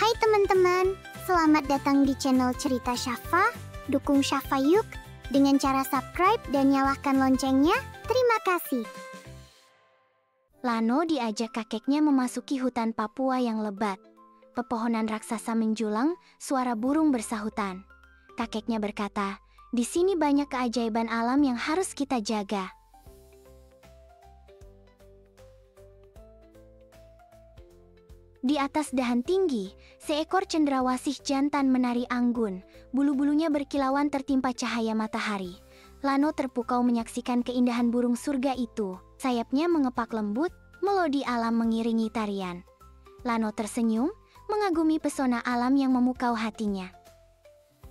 Hai teman-teman, selamat datang di channel Cerita Syafa. Dukung Syafa yuk dengan cara subscribe dan nyalakan loncengnya. Terima kasih. Lano diajak kakeknya memasuki hutan Papua yang lebat. Pepohonan raksasa menjulang, suara burung bersahutan. Kakeknya berkata, "Di sini banyak keajaiban alam yang harus kita jaga." Di atas dahan tinggi, seekor cendrawasih jantan menari anggun. Bulu-bulunya berkilauan tertimpa cahaya matahari. Lano terpukau menyaksikan keindahan burung surga itu. Sayapnya mengepak lembut, melodi alam mengiringi tarian. Lano tersenyum, mengagumi pesona alam yang memukau hatinya.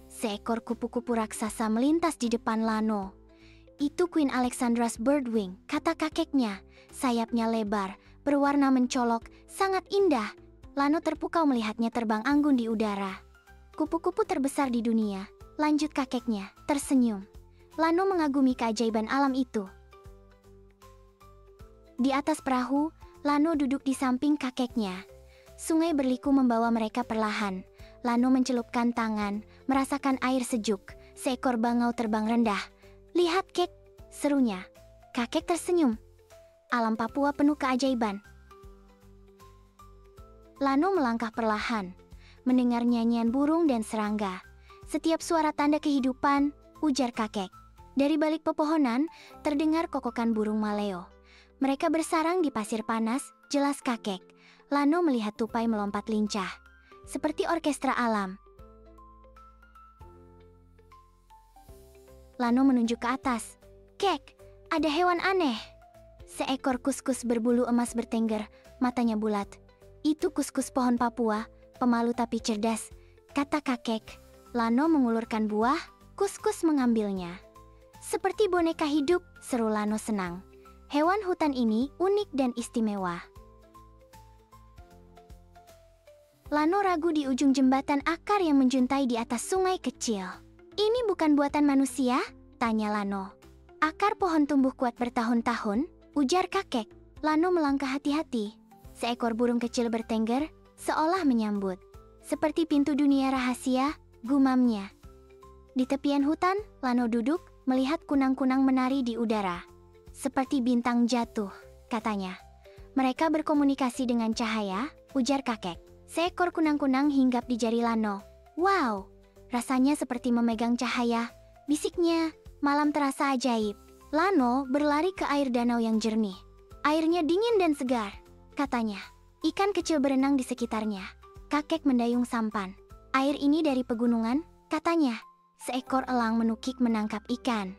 Seekor kupu-kupu raksasa melintas di depan Lano. "Itu Queen Alexandra's Birdwing," kata kakeknya. Sayapnya lebar, berwarna mencolok, sangat indah. Lano terpukau melihatnya terbang anggun di udara. "Kupu-kupu terbesar di dunia," lanjut kakeknya, tersenyum. Lano mengagumi keajaiban alam itu. Di atas perahu, Lano duduk di samping kakeknya. Sungai berliku membawa mereka perlahan. Lano mencelupkan tangan, merasakan air sejuk. Seekor bangau terbang rendah. "Lihat, Kek," serunya. Kakek tersenyum. Alam Papua penuh keajaiban. Lano melangkah perlahan, mendengar nyanyian burung dan serangga. "Setiap suara tanda kehidupan," ujar kakek. Dari balik pepohonan, terdengar kokokan burung maleo. Mereka bersarang di pasir panas, jelas kakek. Lano melihat tupai melompat lincah, seperti orkestra alam. Lano menunjuk ke atas. "Kek, ada hewan aneh." Seekor kuskus berbulu emas bertengger, matanya bulat. "Itu kuskus pohon Papua, pemalu tapi cerdas," kata kakek. Lano mengulurkan buah, kuskus mengambilnya. "Seperti boneka hidup," seru Lano senang. Hewan hutan ini unik dan istimewa. Lano ragu di ujung jembatan akar yang menjuntai di atas sungai kecil. "Ini bukan buatan manusia?" tanya Lano. "Akar pohon tumbuh kuat bertahun-tahun," ujar kakek. Lano melangkah hati-hati. Seekor burung kecil bertengger, seolah menyambut. "Seperti pintu dunia rahasia," gumamnya. Di tepian hutan, Lano duduk, melihat kunang-kunang menari di udara. "Seperti bintang jatuh," katanya. "Mereka berkomunikasi dengan cahaya," ujar kakek. Seekor kunang-kunang hinggap di jari Lano. "Wow, rasanya seperti memegang cahaya," bisiknya. Malam terasa ajaib. Lano berlari ke air danau yang jernih. "Airnya dingin dan segar," katanya. Ikan kecil berenang di sekitarnya. Kakek mendayung sampan. "Air ini dari pegunungan," katanya. Seekor elang menukik menangkap ikan.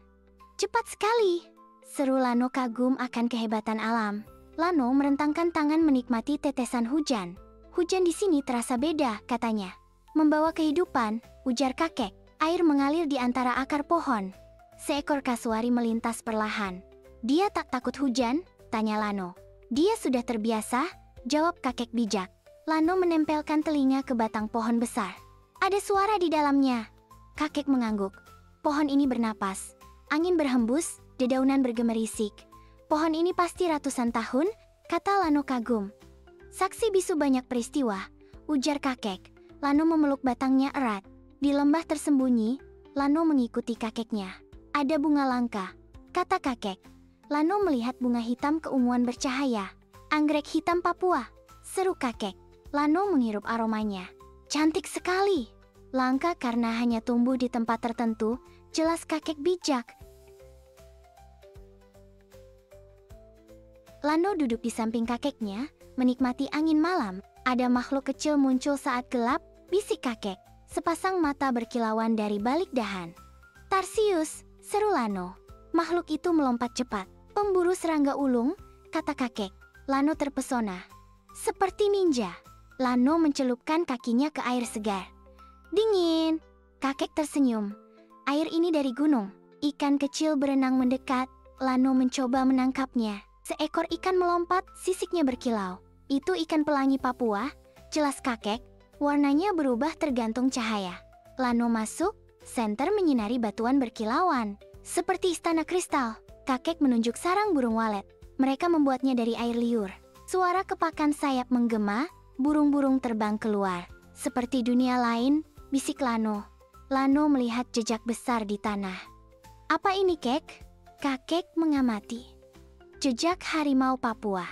"Cepat sekali," seru Lano kagum akan kehebatan alam. Lano merentangkan tangan menikmati tetesan hujan. "Hujan di sini terasa beda," katanya. "Membawa kehidupan," ujar kakek. Air mengalir di antara akar pohon. Seekor kasuari melintas perlahan. "Dia tak takut hujan?" tanya Lano. "Dia sudah terbiasa," jawab kakek bijak. Lano menempelkan telinga ke batang pohon besar. "Ada suara di dalamnya." Kakek mengangguk. "Pohon ini bernapas. Angin berhembus, dedaunan bergemerisik. Pohon ini pasti ratusan tahun," kata Lano kagum. "Saksi bisu banyak peristiwa," ujar kakek. Lano memeluk batangnya erat. Di lembah tersembunyi, Lano mengikuti kakeknya. "Ada bunga langka," kata kakek. Lano melihat bunga hitam keunguan bercahaya. "Anggrek hitam Papua," seru kakek. Lano menghirup aromanya. "Cantik sekali." "Langka karena hanya tumbuh di tempat tertentu," jelas kakek bijak. Lano duduk di samping kakeknya, menikmati angin malam. "Ada makhluk kecil muncul saat gelap," bisik kakek. Sepasang mata berkilauan dari balik dahan. "Tarsius," seru Lano. Makhluk itu melompat cepat. "Pemburu serangga ulung," kata kakek. Lano terpesona. "Seperti ninja." Lano mencelupkan kakinya ke air segar. "Dingin." Kakek tersenyum. "Air ini dari gunung." Ikan kecil berenang mendekat. Lano mencoba menangkapnya. Seekor ikan melompat, sisiknya berkilau. "Itu ikan pelangi Papua," jelas kakek. Warnanya berubah tergantung cahaya. Lano masuk, senter menyinari batuan berkilauan. "Seperti istana kristal." Kakek menunjuk sarang burung walet. Mereka membuatnya dari air liur. Suara kepakan sayap menggema, burung-burung terbang keluar. Seperti dunia lain, bisik Lano. Lano melihat jejak besar di tanah. Apa ini, Kek? Kakek mengamati. Jejak harimau Papua.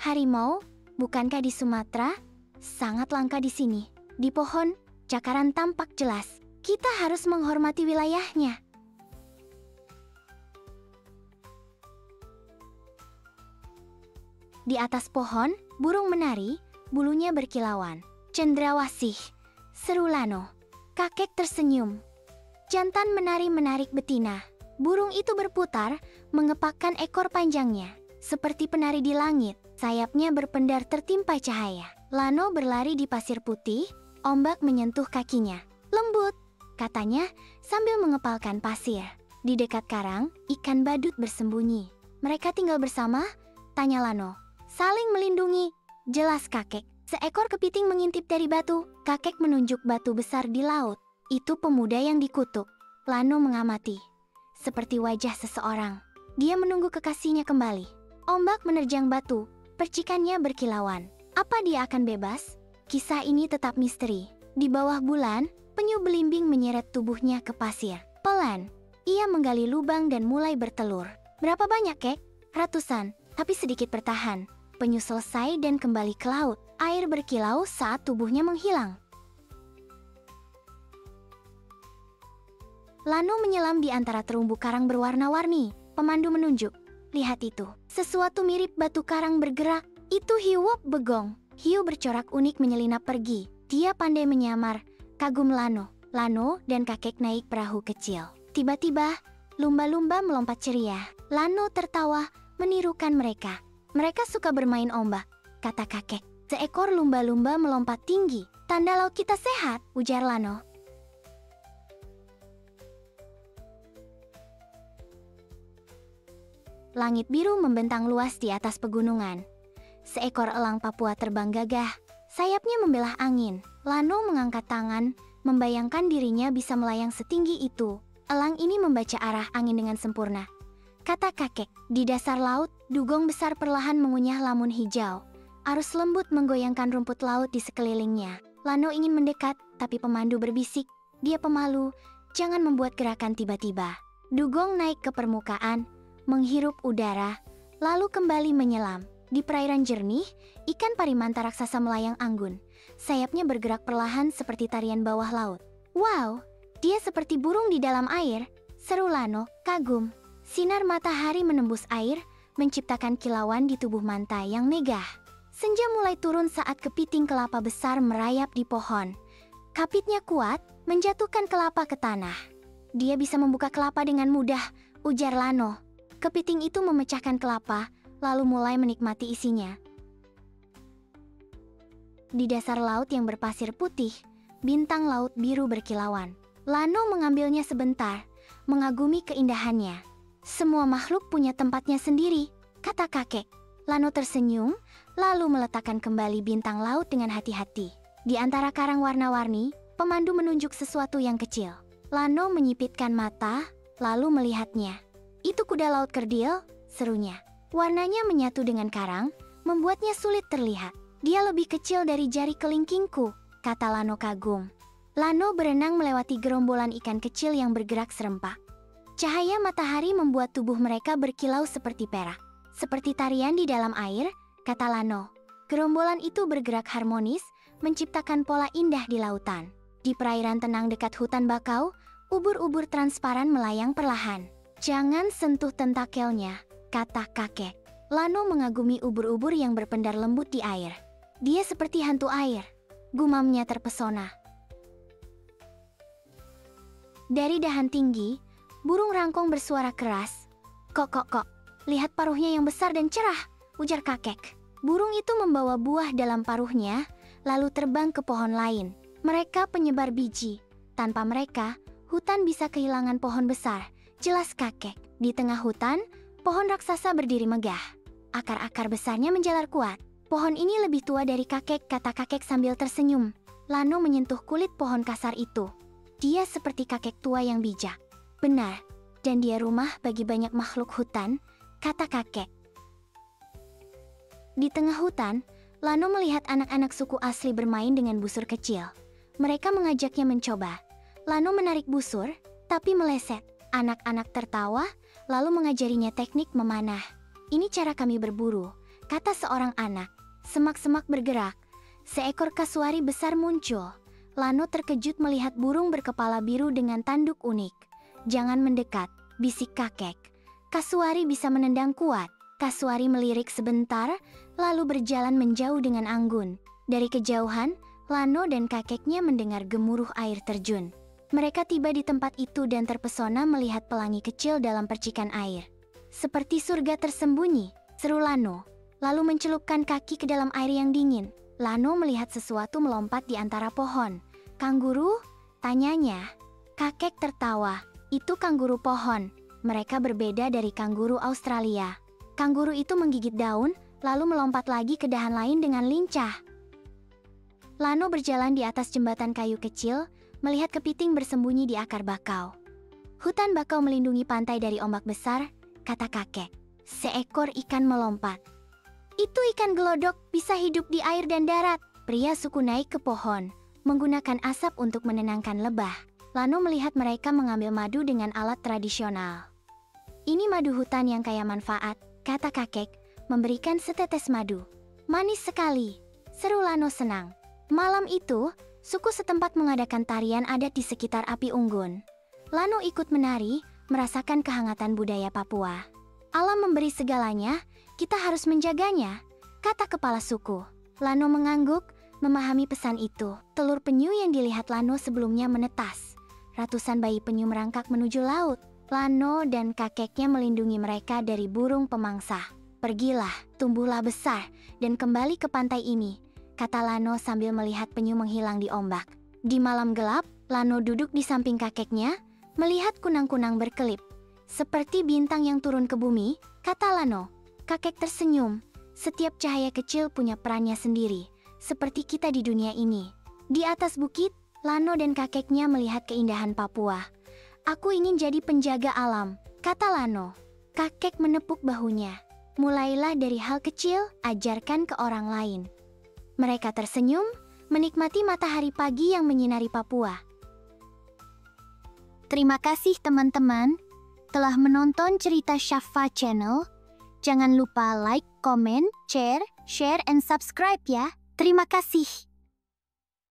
Harimau, bukankah di Sumatera? Sangat langka di sini. Di pohon, cakaran tampak jelas. Kita harus menghormati wilayahnya. Di atas pohon, burung menari, bulunya berkilauan. Cendrawasih, seru Lano. Kakek tersenyum. Jantan menari menarik betina. Burung itu berputar, mengepakkan ekor panjangnya. Seperti penari di langit, sayapnya berpendar tertimpa cahaya. Lano berlari di pasir putih, ombak menyentuh kakinya. Lembut, katanya sambil mengepalkan pasir. Di dekat karang, ikan badut bersembunyi. Mereka tinggal bersama? Tanya Lano. Saling melindungi, jelas kakek. Seekor kepiting mengintip dari batu. Kakek menunjuk batu besar di laut. Itu pemuda yang dikutuk. Lano mengamati. Seperti wajah seseorang. Dia menunggu kekasihnya kembali. Ombak menerjang batu, percikannya berkilauan. Apa dia akan bebas? Kisah ini tetap misteri. Di bawah bulan, penyu belimbing menyeret tubuhnya ke pasir. Pelan, ia menggali lubang dan mulai bertelur. Berapa banyak, Kek? Ratusan, tapi sedikit bertahan. Penyu selesai dan kembali ke laut. Air berkilau saat tubuhnya menghilang. Lano menyelam di antara terumbu karang berwarna-warni. Pemandu menunjuk. Lihat itu. Sesuatu mirip batu karang bergerak. Itu hiu wop begong. Hiu bercorak unik menyelinap pergi. Dia pandai menyamar. Kagum Lano. Lano dan kakek naik perahu kecil. Tiba-tiba, lumba-lumba melompat ceria. Lano tertawa, menirukan mereka. Mereka suka bermain ombak, kata kakek. Seekor lumba-lumba melompat tinggi. Tanda laut kita sehat, ujar Lano. Langit biru membentang luas di atas pegunungan. Seekor elang Papua terbang gagah. Sayapnya membelah angin. Lano mengangkat tangan, membayangkan dirinya bisa melayang setinggi itu. Elang ini membaca arah angin dengan sempurna. Kata kakek, di dasar laut, dugong besar perlahan mengunyah lamun hijau. Arus lembut menggoyangkan rumput laut di sekelilingnya. Lano ingin mendekat, tapi pemandu berbisik. Dia pemalu, jangan membuat gerakan tiba-tiba. Dugong naik ke permukaan, menghirup udara, lalu kembali menyelam. Di perairan jernih, ikan parimanta raksasa melayang anggun. Sayapnya bergerak perlahan seperti tarian bawah laut. Wow, dia seperti burung di dalam air, seru Lano, kagum. Sinar matahari menembus air, menciptakan kilauan di tubuh manta yang megah. Senja mulai turun saat kepiting kelapa besar merayap di pohon. Kapitnya kuat, menjatuhkan kelapa ke tanah. Dia bisa membuka kelapa dengan mudah, ujar Lano. Kepiting itu memecahkan kelapa, lalu mulai menikmati isinya. Di dasar laut yang berpasir putih, bintang laut biru berkilauan. Lano mengambilnya sebentar, mengagumi keindahannya. Semua makhluk punya tempatnya sendiri, kata kakek. Lano tersenyum, lalu meletakkan kembali bintang laut dengan hati-hati. Di antara karang warna-warni, pemandu menunjuk sesuatu yang kecil. Lano menyipitkan mata, lalu melihatnya. Itu kuda laut kerdil, serunya. Warnanya menyatu dengan karang, membuatnya sulit terlihat. Dia lebih kecil dari jari kelingkingku, kata Lano kagum. Lano berenang melewati gerombolan ikan kecil yang bergerak serempak. Cahaya matahari membuat tubuh mereka berkilau seperti perak. Seperti tarian di dalam air, kata Lano. Gerombolan itu bergerak harmonis, menciptakan pola indah di lautan. Di perairan tenang dekat hutan bakau, ubur-ubur transparan melayang perlahan. Jangan sentuh tentakelnya, kata kakek. Lano mengagumi ubur-ubur yang berpendar lembut di air. Dia seperti hantu air, gumamnya terpesona. Dari dahan tinggi, burung rangkong bersuara keras. Kok, lihat paruhnya yang besar dan cerah, ujar kakek. Burung itu membawa buah dalam paruhnya, lalu terbang ke pohon lain. Mereka penyebar biji. Tanpa mereka, hutan bisa kehilangan pohon besar, jelas kakek. Di tengah hutan, pohon raksasa berdiri megah. Akar-akar besarnya menjalar kuat. Pohon ini lebih tua dari kakek, kata kakek sambil tersenyum. Lano menyentuh kulit pohon kasar itu. Dia seperti kakek tua yang bijak. Benar, dan dia rumah bagi banyak makhluk hutan, kata kakek. Di tengah hutan, Lano melihat anak-anak suku asli bermain dengan busur kecil. Mereka mengajaknya mencoba. Lano menarik busur, tapi meleset. Anak-anak tertawa, lalu mengajarinya teknik memanah. "Ini cara kami berburu," kata seorang anak. Semak-semak bergerak. Seekor kasuari besar muncul. Lano terkejut melihat burung berkepala biru dengan tanduk unik. "Jangan mendekat," bisik kakek. Kasuari bisa menendang kuat. Kasuari melirik sebentar, lalu berjalan menjauh dengan anggun. Dari kejauhan, Lano dan kakeknya mendengar gemuruh air terjun. Mereka tiba di tempat itu dan terpesona melihat pelangi kecil dalam percikan air. "Seperti surga tersembunyi," seru Lano, lalu mencelupkan kaki ke dalam air yang dingin. Lano melihat sesuatu melompat di antara pohon. "Kanguru?" tanyanya. Kakek tertawa. "Itu kanguru pohon. Mereka berbeda dari kanguru Australia." Kanguru itu menggigit daun, lalu melompat lagi ke dahan lain dengan lincah. Lano berjalan di atas jembatan kayu kecil, melihat kepiting bersembunyi di akar bakau. "Hutan bakau melindungi pantai dari ombak besar," kata kakek. Seekor ikan melompat. "Itu ikan gelodok, bisa hidup di air dan darat." Pria suku naik ke pohon, menggunakan asap untuk menenangkan lebah. Lano melihat mereka mengambil madu dengan alat tradisional. "Ini madu hutan yang kaya manfaat," kata kakek, memberikan setetes madu. "Manis sekali," seru Lano senang. Malam itu, suku setempat mengadakan tarian adat di sekitar api unggun. Lano ikut menari, merasakan kehangatan budaya Papua. "Alam memberi segalanya, kita harus menjaganya," kata kepala suku. Lano mengangguk, memahami pesan itu. Telur penyu yang dilihat Lano sebelumnya menetas. Ratusan bayi penyu merangkak menuju laut. Lano dan kakeknya melindungi mereka dari burung pemangsa. "Pergilah, tumbuhlah besar, dan kembali ke pantai ini," kata Lano sambil melihat penyu menghilang di ombak. Di malam gelap, Lano duduk di samping kakeknya, melihat kunang-kunang berkelip. "Seperti bintang yang turun ke bumi," kata Lano. Kakek tersenyum. "Setiap cahaya kecil punya perannya sendiri, seperti kita di dunia ini." Di atas bukit, Lano dan kakeknya melihat keindahan Papua. "Aku ingin jadi penjaga alam," kata Lano. Kakek menepuk bahunya. "Mulailah dari hal kecil, ajarkan ke orang lain." Mereka tersenyum, menikmati matahari pagi yang menyinari Papua. Terima kasih teman-teman telah menonton cerita Syafa Channel. Jangan lupa like, comment, share, and subscribe ya. Terima kasih.